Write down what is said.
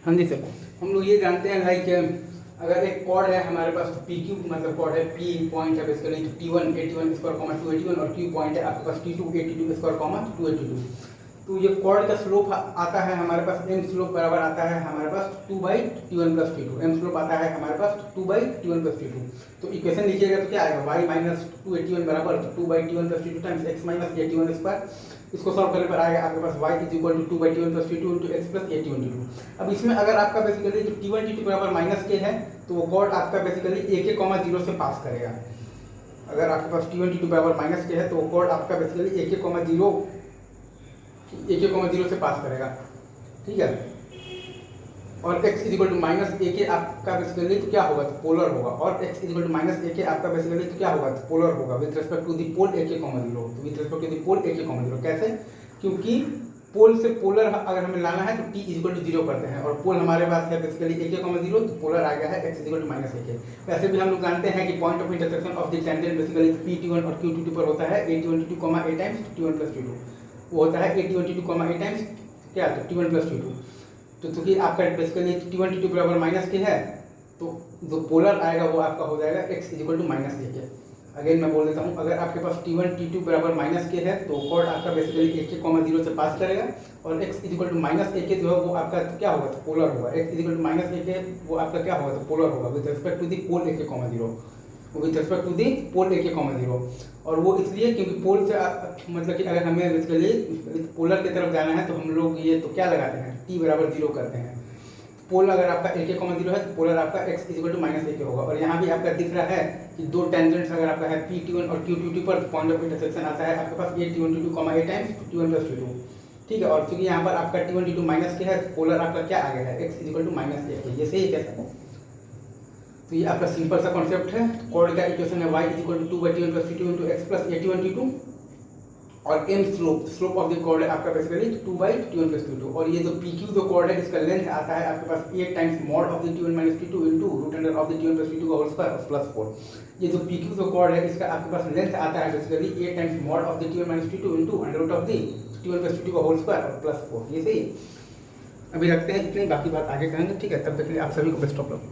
हाँ जी सर, हम लोग ये जानते हैं लाइक अगर एक कॉर्ड है हमारे पास पी क्यू मतलब कॉर्ड है, पी पॉइंट है बेसिकली T1 81 स्क्वायर कॉमा 281 और क्यू पॉइंट है आपके पास T2 82 स्क्वायर कॉमा 282। तो ये कॉर्ड का स्लोप आता है हमारे पास एम स्लोप बराबर आता है हमारे पास 2/T1 plus T2। M slope आता है हमारे पास 2/T1 प्लस T2। तो इक्वेशन लिखिएगा तो क्या आएगा y माइनस 281 बराबर 2/T1 plus T2 times x minus 81 square. इसको सॉल्व करने पर आएगा आपके पास y is equal to 2/T1 plus T2 into x plus 81 T2। अब इसमें अगर आपका बेसिकली जो T1 T2 बराबर माइनस के है तो वो कॉर्ड आपका बेसिकली AK, 0 से पास करेगा। अगर आपके पास T1 T2 बराबर माइनस के है तो वो कॉर्ड आपका बेसिकली AK, 0 से पास करेगा, ठीक है। और x is equal to minus AK आपका बेसिकली तो क्या होगा, तो पोलर होगा। और x is equal to minus AK आपका बेसिकली तो क्या होगा, तो पोलर होगा with respect to the pole AK, 0। तो with respect to the pole AK, 0 कैसे, क्योंकि पोल से पोलर अगर हमें लाना है तो t इज इक्वल टू 0 करते हैं और पोल हमारे पास है बेसिकली AK, 0 तो पोलर आ गया है x is equal to minus AK। वैसे भी हम लोग जानते हैं कि point of intersection of the tangent basically P T1 और Q22 पर होता है A1 T2, A times T1 plus T2। वो होता है A1 T2, A टाइम्स क्या, तो T1 प्लस T2। तो चूंकि आपका बेसिकली T1 T2 बराबर माइनस के है तो जो पोलर आएगा वो आपका हो जाएगा x is equal to minus AK। Again मैं बोल देता हूँ, अगर आपके पास T1 T2 बराबर माइनस के है तो कॉर्ड आपका बेसिकली AK, 0 से पास करेगा और x is equal to minus AK जो है वो आपका क्या होगा, तो पोलर होगा। x is equal to minus AK वो आपका क्या होगा, तो पोलर होगा with respect to the pole AK, 0, with respect to the pole AK, 0। और वो इसलिए क्योंकि पोल से मतलब कि अगर हमें बेसिकली पोलर की तरफ जाना है तो हम लोग ये तो क्या लगाते हैं, t बराबर 0 करते हैं। पोल अगर आपका AK, 0 है तो पोलर आपका x is equal to minus AK होगा। और यहाँ भी आपका दिख रहा है कि दो टेंजेंट्स अगर आपका है P T1 और Q22 पर पॉइंट ऑफ इंटरसेक्शन आता है आपके पास A1 T2, A times T1 plus T2, ठीक है। और चूंकि यहाँ पर आपका T1 T2 माइनस के है तो पोलर आपका क्या आ गया है, x is equal to minus AK। ये सही है क्या? तो ये आपका सिंपल सा कॉन्सेप्ट है। कॉर्ड का इक्वेशन है y is equal to 2/T1 plus T2 into x plus 81 T2 और m slope of the chord है आपका बेसिकली 2/T1 प्लस T2। और ये जो PQ जो कॉर्ड है इसका लेंथ आता है आपके पास 8 times mod of the T1 minus T2 into root under of the T1 plus T2 का होल स्क्वायर प्लस 4। ये जो PQ जो कॉर्ड है इसका आपके पास लेंथ आता है basically 8 times mod of the T1 minus T2 into under root of the T1 plus T2 का होल स्क्वायर प्लस 4। ये सही। अभी रखते हैं इतने, बाकी बात आगे करेंगे, ठीक है। तब तक के लिए आप सभी को बेस्ट ऑफ लक।